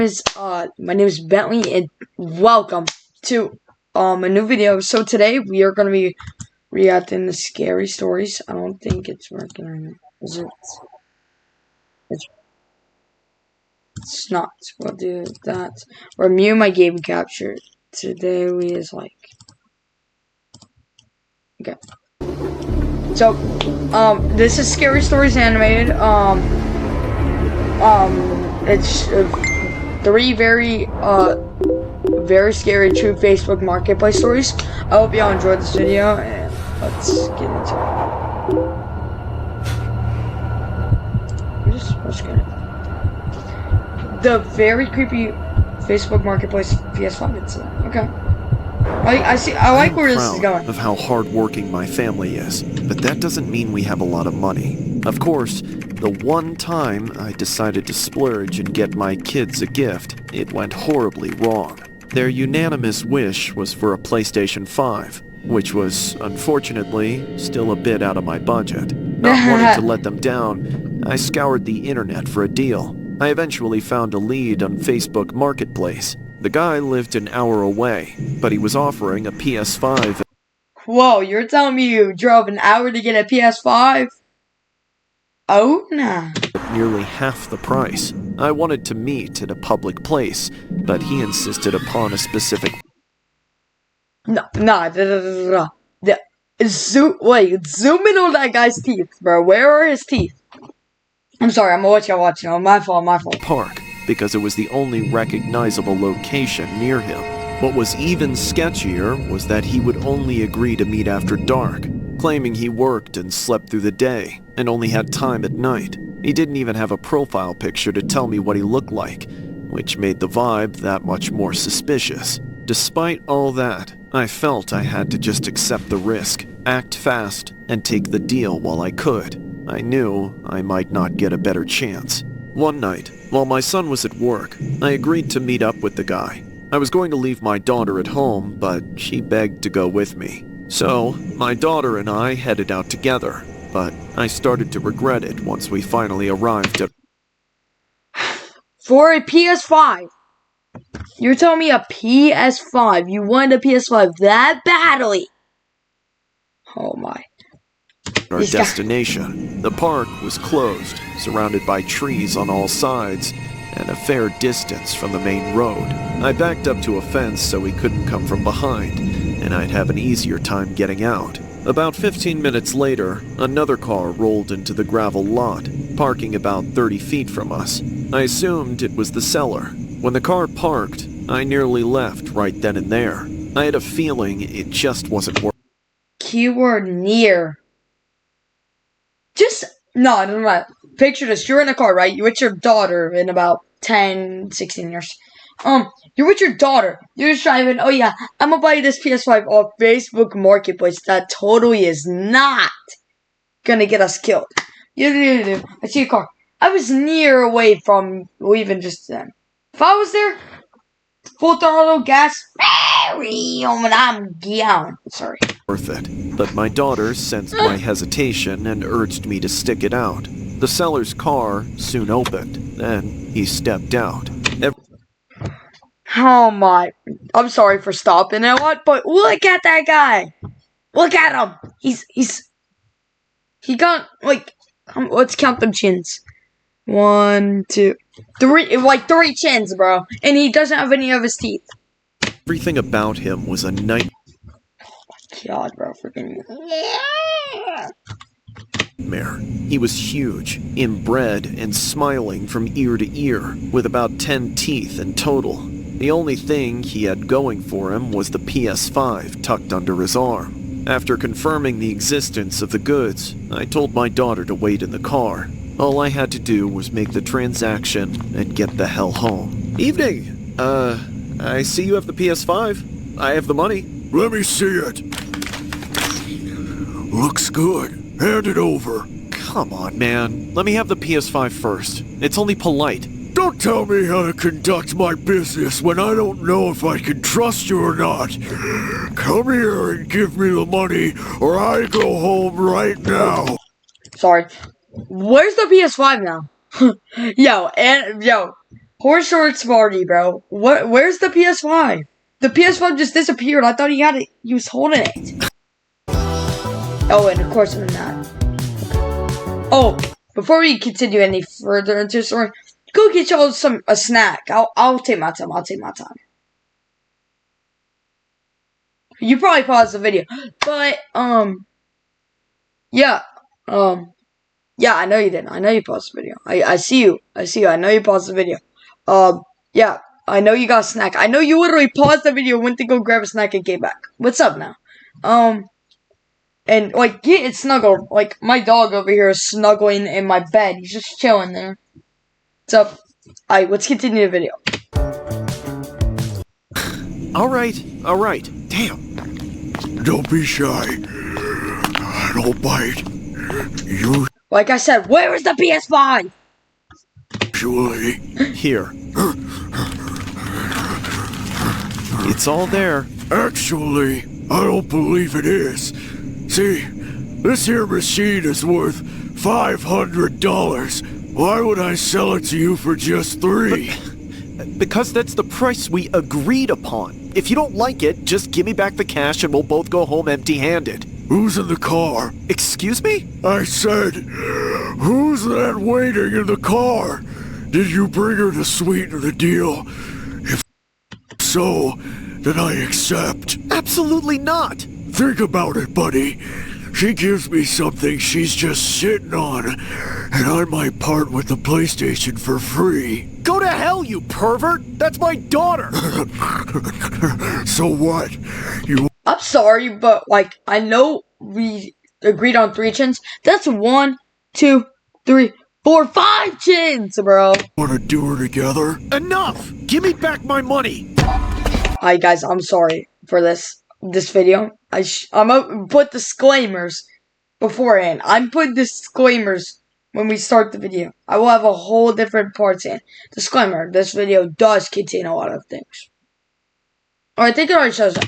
My name is Bentley, and welcome to a new video. So today we are gonna be reacting to scary stories. I don't think it's working right now. Is it? It's not. We'll do that. Review my game capture. Today we is like okay. So this is Scary Stories Animated. It's three very scary true Facebook marketplace stories. I hope y'all enjoyed this video, and let's get into it. We're just gonna the very creepy Facebook marketplace PS5 incident. Okay. I like where this is going. Of how hardworking my family is, but that doesn't mean we have a lot of money. Of course, the one time I decided to splurge and get my kids a gift, it went horribly wrong. Their unanimous wish was for a PlayStation 5, which was, unfortunately, still a bit out of my budget. Not wanting to let them down, I scoured the internet for a deal. I eventually found a lead on Facebook Marketplace. The guy lived an hour away, but he was offering a PS5. Whoa, you're telling me you drove an hour to get a PS5? Oh, nah. Nearly half the price. I wanted to meet at a public place, but he insisted upon a specific... No. Zoom in on that guy's teeth, bro. Where are his teeth? I'm sorry, I'm watching. Oh, my fault. Park, because it was the only recognizable location near him. What was even sketchier was that he would only agree to meet after dark, claiming he worked and slept through the day, and only had time at night. He didn't even have a profile picture to tell me what he looked like, which made the vibe that much more suspicious. Despite all that, I felt I had to just accept the risk, act fast, and take the deal while I could. I knew I might not get a better chance. One night, while my son was at work, I agreed to meet up with the guy. I was going to leave my daughter at home, but she begged to go with me. So, my daughter and I headed out together, but I started to regret it once we finally arrived at... For a PS5! You're telling me a PS5? You wanted a PS5 that badly? Oh my. Our destination. The park was closed, surrounded by trees on all sides, and a fair distance from the main road. I backed up to a fence so he couldn't come from behind, and I'd have an easier time getting out. About 15 minutes later, another car rolled into the gravel lot, parking about 30 feet from us. I assumed it was the seller. When the car parked, I nearly left right then and there. I had a feeling it just wasn't working. Keyword near. No. Picture this. You're in a car, right? You're with your daughter in about 10, 16 years. You're with your daughter. You're just driving. Oh, yeah, I'm gonna buy this PS5 off Facebook Marketplace. That totally is not gonna get us killed. I see a car. I was near away from leaving just then. If I was there, full throttle gas, and I'm down. Sorry. Worth it, but my daughter sensed my hesitation and urged me to stick it out. The seller's car soon opened, then he stepped out. Oh my, I'm sorry for stopping and what, but look at that guy. Look at him. He got, like, let's count them chins. 1, 2, 3, like 3 chins, bro. And he doesn't have any of his teeth. Everything about him was a nightmare. God, bro, freaking He was huge, inbred, and smiling from ear to ear, with about 10 teeth in total. The only thing he had going for him was the PS5 tucked under his arm. After confirming the existence of the goods, I told my daughter to wait in the car. All I had to do was make the transaction and get the hell home. Evening! I see you have the PS5. I have the money. Let me see it. Looks good. Hand it over. Come on, man. Let me have the PS5 first. It's only polite. Don't tell me how to conduct my business when I don't know if I can trust you or not. Come here and give me the money, or I go home right now. Sorry. Where's the PS5 now? Yo, Horse shorts party, bro. Where's the PS5? The PS5 just disappeared. I thought he was holding it. Oh, and of course I'm not. Oh, before we continue any further into the story, go get y'all a snack. I'll take my time. You probably paused the video, but yeah, yeah, I know you didn't. I know you paused the video. I see you. I know you paused the video. Yeah, I know you got a snack. I know you literally paused the video, went to go grab a snack, and came back. What's up now? And, like, get snuggled. Like, my dog over here is snuggling in my bed. He's just chilling there. What's up? Alright, let's continue the video. Alright. Damn. Don't be shy. I don't bite. You Like I said, where is the PS5? usually. Here. It's all there. Actually, I don't believe it is. See, this here machine is worth $500. Why would I sell it to you for just $3? Because that's the price we agreed upon. If you don't like it, just give me back the cash and we'll both go home empty-handed. Who's in the car? Excuse me? I said, who's that waiting in the car? Did you bring her to sweeten the deal? If so, then I accept. Absolutely not. Think about it, buddy. She gives me something she's just sitting on, and I might part with the PlayStation for free. Go to hell, you pervert! That's my daughter! So what? I'm sorry, but, like, I know we agreed on 3 chins. That's 1, 2, 3, 4, 5 chins, bro. Want to do her together? Enough! Give me back my money! Alright, guys, I'm sorry for this video. I'm gonna put disclaimers beforehand. I'm putting disclaimers when we start the video. I will have a whole different parts in. Disclaimer, this video does contain a lot of things. Alright, I think it already shows up.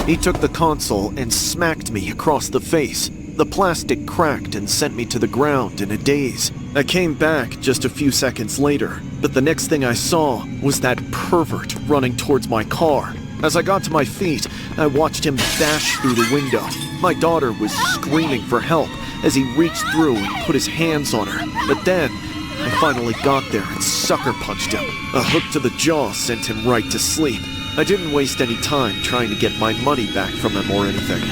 He took the console and smacked me across the face. The plastic cracked and sent me to the ground in a daze. I came back just a few seconds later, but the next thing I saw was that pervert running towards my car. As I got to my feet, I watched him dash through the window. My daughter was screaming for help as he reached through and put his hands on her. But then, I finally got there and sucker punched him. A hook to the jaw sent him right to sleep. I didn't waste any time trying to get my money back from him or anything.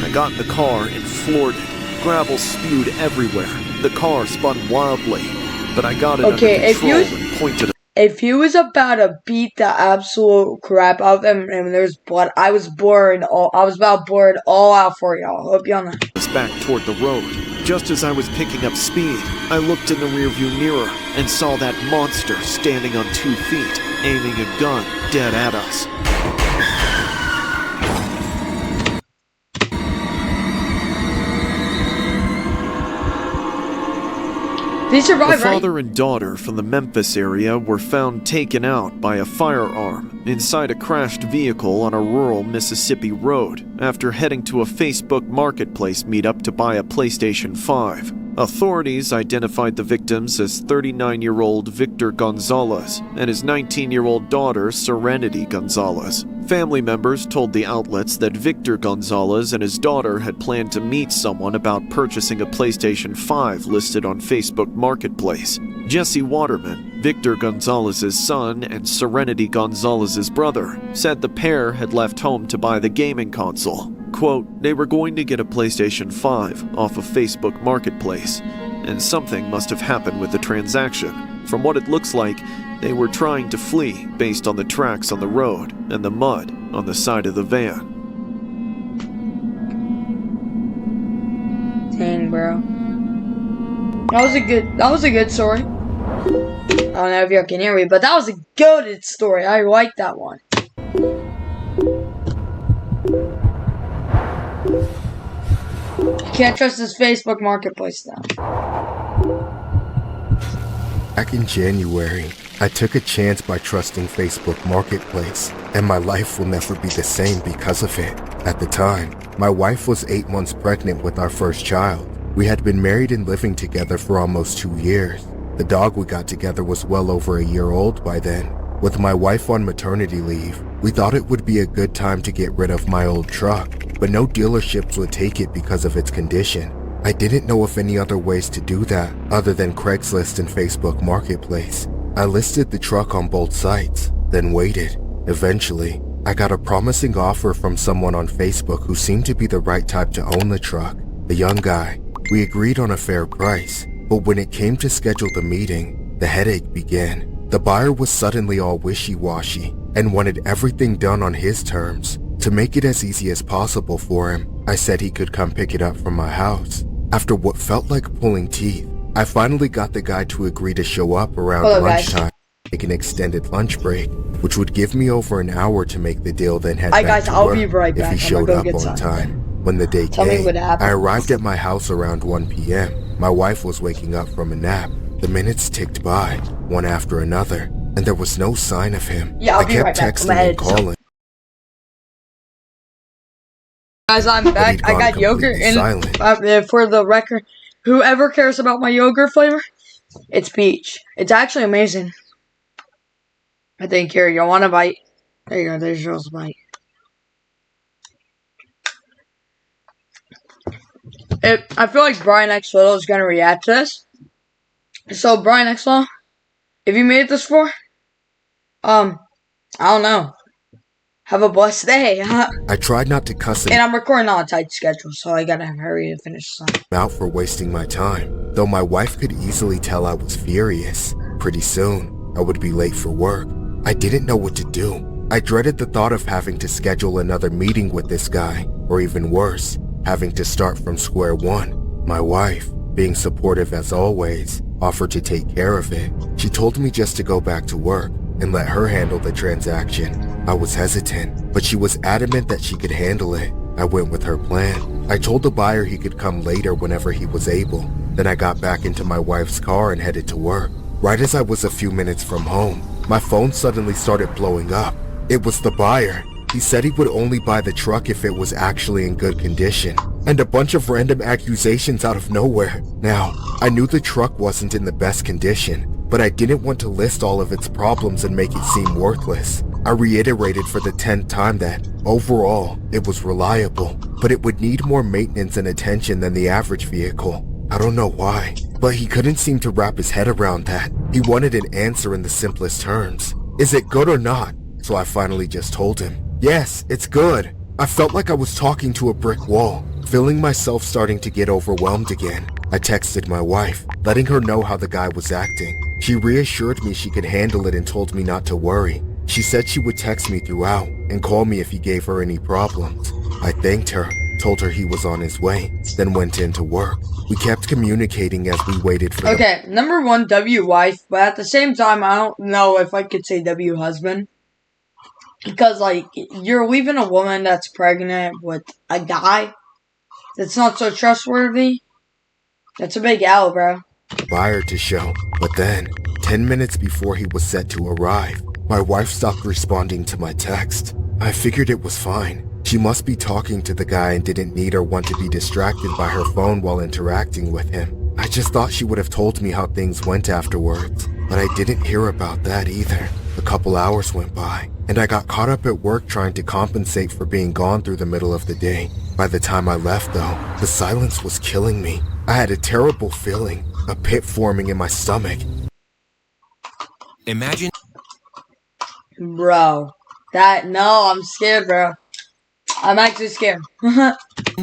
I got in the car and floored it. Gravel spewed everywhere. The car spun wildly, but I got it under control and pointed it. If he was about to beat the absolute crap out of him and there's blood, I was about to blur it all out for y'all. Hope y'all know. Back toward the road. Just as I was picking up speed, I looked in the rearview mirror and saw that monster standing on 2 feet, aiming a gun dead at us. They survived, The father and daughter from the Memphis area were found taken out by a firearm inside a crashed vehicle on a rural Mississippi road after heading to a Facebook Marketplace meetup to buy a PlayStation 5. Authorities identified the victims as 39-year-old Victor Gonzalez and his 19-year-old daughter, Serenity Gonzalez. Family members told the outlets that Victor Gonzalez and his daughter had planned to meet someone about purchasing a PlayStation 5 listed on Facebook Marketplace. Jesse Waterman, Victor Gonzalez's son and Serenity Gonzalez's brother, said the pair had left home to buy the gaming console. Quote, they were going to get a PlayStation 5 off of Facebook Marketplace, and something must have happened with the transaction. From what it looks like, they were trying to flee based on the tracks on the road and the mud on the side of the van. Dang, bro. That was a good story. I don't know if y'all can hear me, but that was a goated story. I like that one. Can't trust this Facebook Marketplace now. Back in January, I took a chance by trusting Facebook Marketplace, and my life will never be the same because of it. At the time, my wife was 8 months pregnant with our first child. We had been married and living together for almost 2 years. The dog we got together was well over a year old by then. With my wife on maternity leave, we thought it would be a good time to get rid of my old truck, but no dealerships would take it because of its condition. I didn't know of any other ways to do that other than Craigslist and Facebook Marketplace. I listed the truck on both sites, then waited. Eventually, I got a promising offer from someone on Facebook who seemed to be the right type to own the truck, a young guy. We agreed on a fair price, but when it came to schedule the meeting, the headache began. The buyer was suddenly all wishy-washy and wanted everything done on his terms. To make it as easy as possible for him, I said he could come pick it up from my house. After what felt like pulling teeth, I finally got the guy to agree to show up around lunchtime, take an extended lunch break, which would give me over an hour to make the deal, then head back to work if he showed up on time. When the day came, I arrived at my house around 1 p.m. My wife was waking up from a nap. The minutes ticked by, one after another, and there was no sign of him. I kept texting and calling. Guys, I'm back. I got yogurt in for the record. Whoever cares about my yogurt flavor, it's peach. It's actually amazing. I think here, you want a bite? There you go. There's yours a bite. I feel like Brian X Little is gonna react to this. So Brian X Little, if you made it this far, I don't know. Have a blessed day. I tried not to cuss him and I'm recording on a tight schedule, so I gotta hurry to finish this out for wasting my time, though my wife could easily tell I was furious. Pretty soon, I would be late for work. I didn't know what to do. I dreaded the thought of having to schedule another meeting with this guy, or even worse, having to start from square one. My wife, being supportive as always, offered to take care of it. She told me just to go back to work and let her handle the transaction. I was hesitant, but she was adamant that she could handle it. I went with her plan. I told the buyer he could come later whenever he was able. Then I got back into my wife's car and headed to work. Right as I was a few minutes from home, my phone suddenly started blowing up. It was the buyer. He said he would only buy the truck if it was actually in good condition, and a bunch of random accusations out of nowhere. Now, I knew the truck wasn't in the best condition, but I didn't want to list all of its problems and make it seem worthless. I reiterated for the 10th time that, overall, it was reliable, but it would need more maintenance and attention than the average vehicle. I don't know why, but he couldn't seem to wrap his head around that. He wanted an answer in the simplest terms. Is it good or not? So I finally just told him, yes, it's good. I felt like I was talking to a brick wall, feeling myself starting to get overwhelmed again. I texted my wife, letting her know how the guy was acting. She reassured me she could handle it and told me not to worry. She said she would text me throughout and call me if he gave her any problems. I thanked her, told her he was on his way, then went in to work. We kept communicating as we waited for number one, W wife, but at the same time, I don't know if I could say W husband. Because, like, you're leaving a woman that's pregnant with a guy that's not so trustworthy. That's a big L, bro. Buyer to show, but then, 10 minutes before he was set to arrive, my wife stopped responding to my text. I figured it was fine. She must be talking to the guy and didn't need or want to be distracted by her phone while interacting with him. I just thought she would have told me how things went afterwards, but I didn't hear about that either. A couple hours went by, and I got caught up at work trying to compensate for being gone through the middle of the day. By the time I left, though, the silence was killing me. I had a terrible feeling, a pit forming in my stomach. Imagine... Bro. No, I'm scared, bro. I'm actually scared.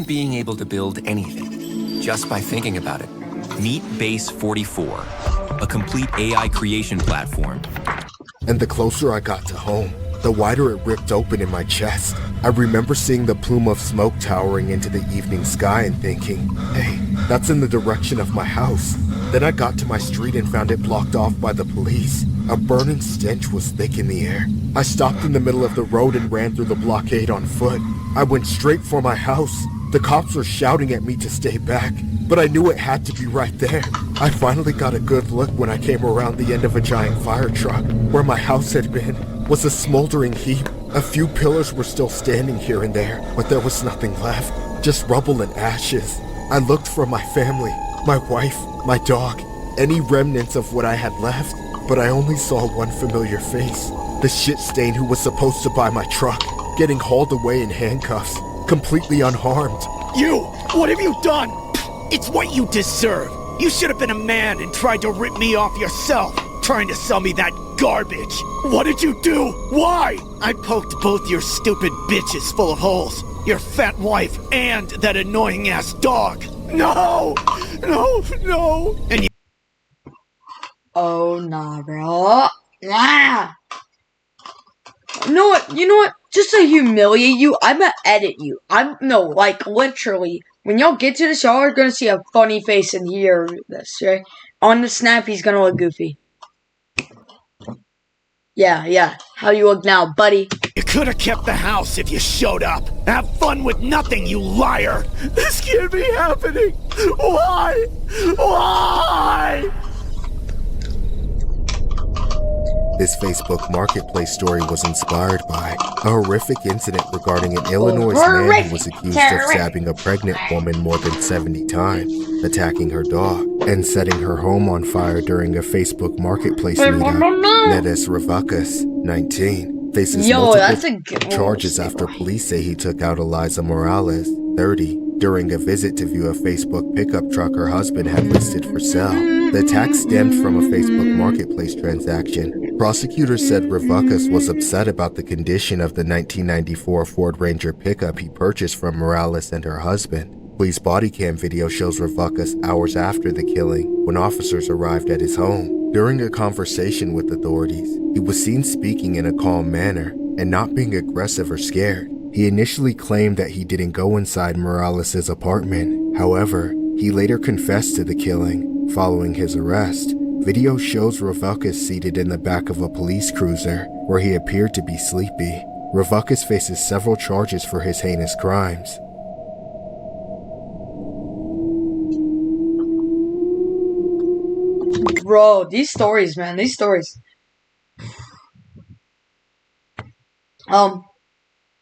being able to build anything, just by thinking about it. Meet Base 44, a complete AI creation platform. And the closer I got to home, the wider it ripped open in my chest. I remember seeing the plume of smoke towering into the evening sky and thinking, hey, that's in the direction of my house. Then I got to my street and found it blocked off by the police. A burning stench was thick in the air. I stopped in the middle of the road and ran through the blockade on foot. I went straight for my house. The cops were shouting at me to stay back, but I knew it had to be right there. I finally got a good look when I came around the end of a giant fire truck. Where my house had been was a smoldering heap. A few pillars were still standing here and there, but there was nothing left, just rubble and ashes. I looked for my family, my wife, my dog. any remnants of what I had left, but I only saw one familiar face. The shit stain who was supposed to buy my truck, getting hauled away in handcuffs, completely unharmed. You! What have you done? It's what you deserve. You should have been a man and tried to rip me off yourself, trying to sell me that garbage. What did you do? Why? I poked both your stupid bitches full of holes, your fat wife and that annoying ass dog. No! No, no! And you— Oh, nah, bro. Nah. You know what? Just to humiliate you, I'm gonna edit you. Literally. When y'all get to the show, you're gonna see a funny face and hear this, right? On the snap, he's gonna look goofy. Yeah. How you look now, buddy? You could have kept the house if you showed up. Have fun with nothing, you liar! This can't be happening! Why? Why? This Facebook Marketplace story was inspired by a horrific incident regarding an Illinois man who was accused of stabbing a pregnant woman more than 70 times, attacking her dog, and setting her home on fire during a Facebook Marketplace meetup. Nedes Revakas, 19, faces multiple charges after police say he took out Eliza Morales, 30, during a visit to view a Facebook pickup truck her husband had listed for sale. The attack stemmed from a Facebook Marketplace transaction. Prosecutors said Revakas was upset about the condition of the 1994 Ford Ranger pickup he purchased from Morales and her husband. Police body cam video shows Revakas hours after the killing when officers arrived at his home. During a conversation with authorities, he was seen speaking in a calm manner and not being aggressive or scared. He initially claimed that he didn't go inside Morales' apartment. However, he later confessed to the killing. Following his arrest, video shows Revakas seated in the back of a police cruiser where he appeared to be sleepy. Revakas faces several charges for his heinous crimes. Bro, these stories, man. These stories. I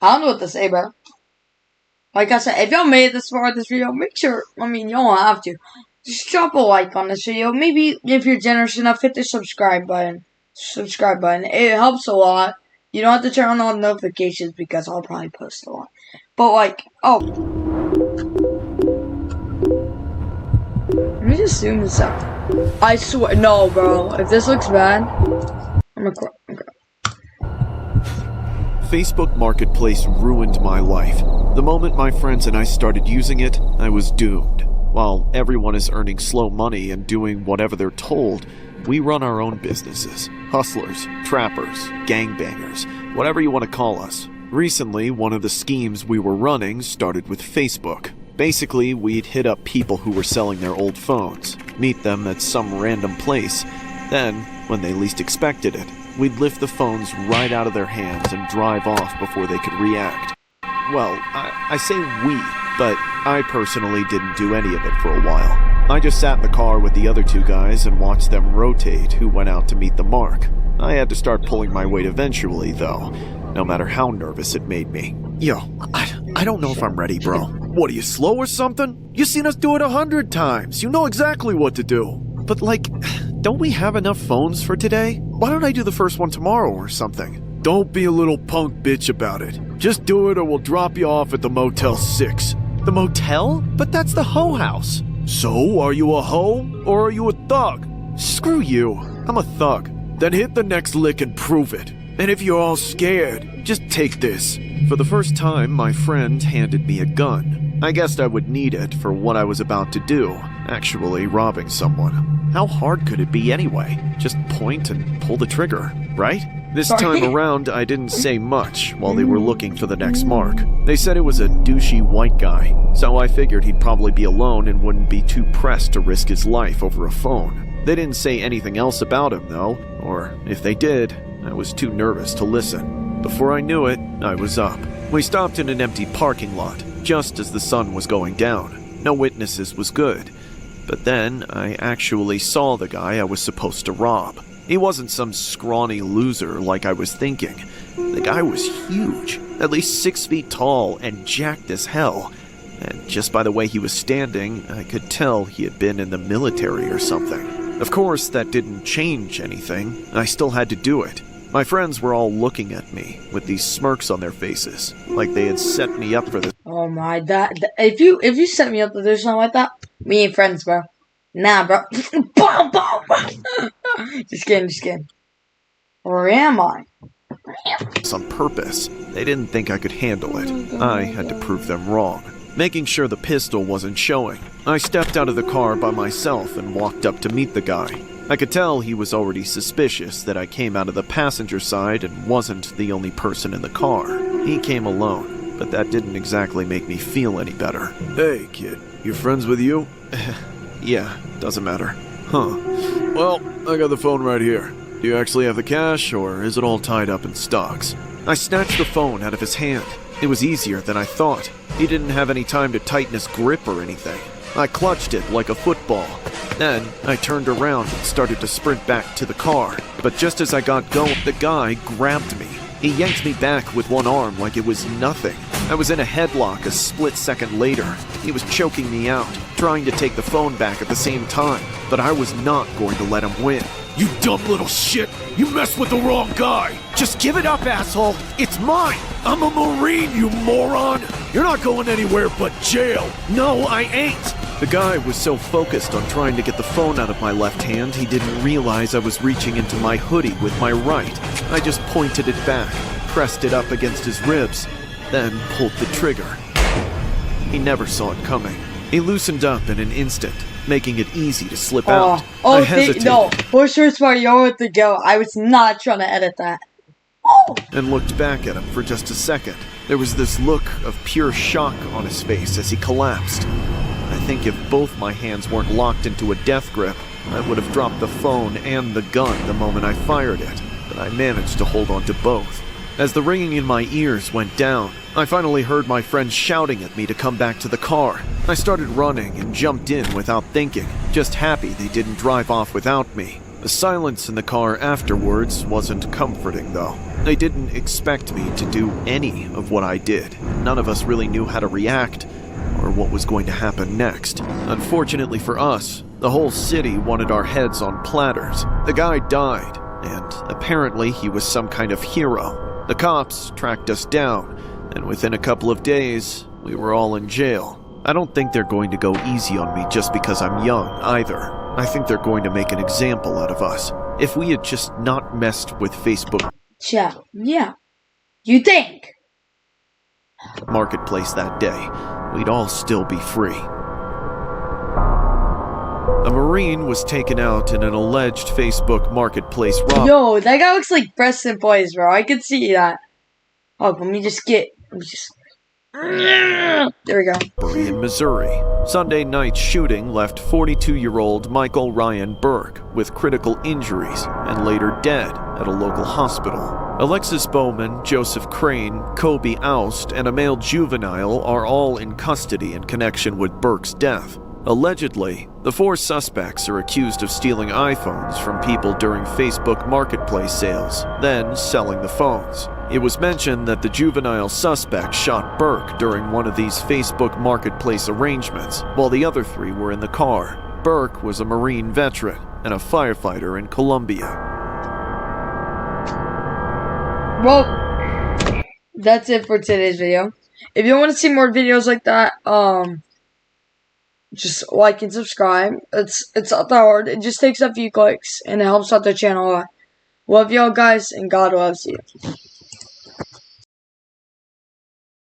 don't know what to say, bro. Like I said, if y'all made it this far in this video, make sure, y'all don't have to. Just drop a like on this video. Maybe, if you're generous enough, hit the subscribe button. It helps a lot. You don't have to turn on all notifications because I'll probably post a lot. But, let me just zoom this out. I swear, no, bro. If this looks bad, I'm gonna cry. Facebook Marketplace ruined my life. The moment my friends and I started using it, I was doomed. While everyone is earning slow money and doing whatever they're told, we run our own businesses. Hustlers, trappers, gangbangers, whatever you want to call us. Recently, one of the schemes we were running started with Facebook. Basically, we'd hit up people who were selling their old phones, meet them at some random place, then, when they least expected it, we'd lift the phones right out of their hands and drive off before they could react. Well, I say we, but I personally didn't do any of it for a while. I just sat in the car with the other two guys and watched them rotate who went out to meet the mark. I had to start pulling my weight eventually, though, no matter how nervous it made me. Yo, I don't know if I'm ready, bro. What, are you slow or something? You seen us do it 100 times. You know exactly what to do. But don't we have enough phones for today? Why don't I do the first one tomorrow or something? Don't be a little punk bitch about it. Just do it or we'll drop you off at the Motel 6. The motel? But that's the hoe house. So, are you a hoe or are you a thug? Screw you. I'm a thug. Then hit the next lick and prove it. And if you're all scared, just take this. For the first time, my friend handed me a gun. I guessed I would need it for what I was about to do, actually robbing someone. How hard could it be anyway? Just point and pull the trigger, right? This time around, I didn't say much while they were looking for the next mark. They said it was a douchey white guy, so I figured he'd probably be alone and wouldn't be too pressed to risk his life over a phone. They didn't say anything else about him, though, or if they did, I was too nervous to listen. Before I knew it, I was up. We stopped in an empty parking lot, just as the sun was going down. No witnesses was good. But then, I actually saw the guy I was supposed to rob. He wasn't some scrawny loser like I was thinking. The guy was huge, at least 6 feet tall and jacked as hell. And just by the way he was standing, I could tell he had been in the military or something. Of course, that didn't change anything. I still had to do it. My friends were all looking at me with these smirks on their faces, like they had set me up for this. Oh my, if you set me up to do something like that, we ain't friends, bro. Nah, bro. Boom, boom, boom. Just kidding. Or am I? On purpose. They didn't think I could handle it. I had to prove them wrong. Making sure the pistol wasn't showing, I stepped out of the car by myself and walked up to meet the guy. I could tell he was already suspicious that I came out of the passenger side and wasn't the only person in the car. He came alone, but that didn't exactly make me feel any better. Hey, kid, you friends with you? Yeah, doesn't matter. Huh. Well, I got the phone right here. Do you actually have the cash, or is it all tied up in stocks? I snatched the phone out of his hand. It was easier than I thought. He didn't have any time to tighten his grip or anything. I clutched it like a football. Then, I turned around and started to sprint back to the car. But just as I got going, the guy grabbed me. He yanked me back with one arm like it was nothing. I was in a headlock a split second later. He was choking me out, trying to take the phone back at the same time. But I was not going to let him win. You dumb little shit! You messed with the wrong guy! Just give it up, asshole! It's mine! I'm a Marine, you moron! You're not going anywhere but jail! No, I ain't! The guy was so focused on trying to get the phone out of my left hand, he didn't realize I was reaching into my hoodie with my right. I just pointed it back, pressed it up against his ribs, then pulled the trigger. He never saw it coming. He loosened up in an instant, making it easy to slip out. I hesitated. No, push your smart, you with the go. I was not trying to edit that. And looked back at him for just a second. There was this look of pure shock on his face as he collapsed. I think if both my hands weren't locked into a death grip, I would have dropped the phone and the gun the moment I fired it, but I managed to hold on to both. As the ringing in my ears went down, I finally heard my friends shouting at me to come back to the car. I started running and jumped in without thinking, just happy they didn't drive off without me. The silence in the car afterwards wasn't comforting, though. They didn't expect me to do any of what I did. None of us really knew how to react or what was going to happen next. Unfortunately for us, the whole city wanted our heads on platters. The guy died, and apparently he was some kind of hero. The cops tracked us down, and within a couple of days, we were all in jail. I don't think they're going to go easy on me just because I'm young, either. I think they're going to make an example out of us. If we had just not messed with Facebook Yeah. You think? Marketplace that day, we'd all still be free. A Marine was taken out in an alleged Facebook Marketplace robbery. Yo, that guy looks like Preston Boys, bro. I can see that. Oh, let me just. There we go. In Missouri. Sunday night's shooting left 42-year-old Michael Ryan Burke with critical injuries and later dead at a local hospital. Alexis Bowman, Joseph Crane, Kobe Oust, and a male juvenile are all in custody in connection with Burke's death. Allegedly, the four suspects are accused of stealing iPhones from people during Facebook Marketplace sales, then selling the phones. It was mentioned that the juvenile suspect shot Burke during one of these Facebook Marketplace arrangements, while the other three were in the car. Burke was a Marine veteran and a firefighter in Colombia. Well, that's it for today's video. If you want to see more videos like that, just like and subscribe. It's not that hard. It just takes a few clicks and it helps out the channel a lot. Love y'all guys, and God loves you.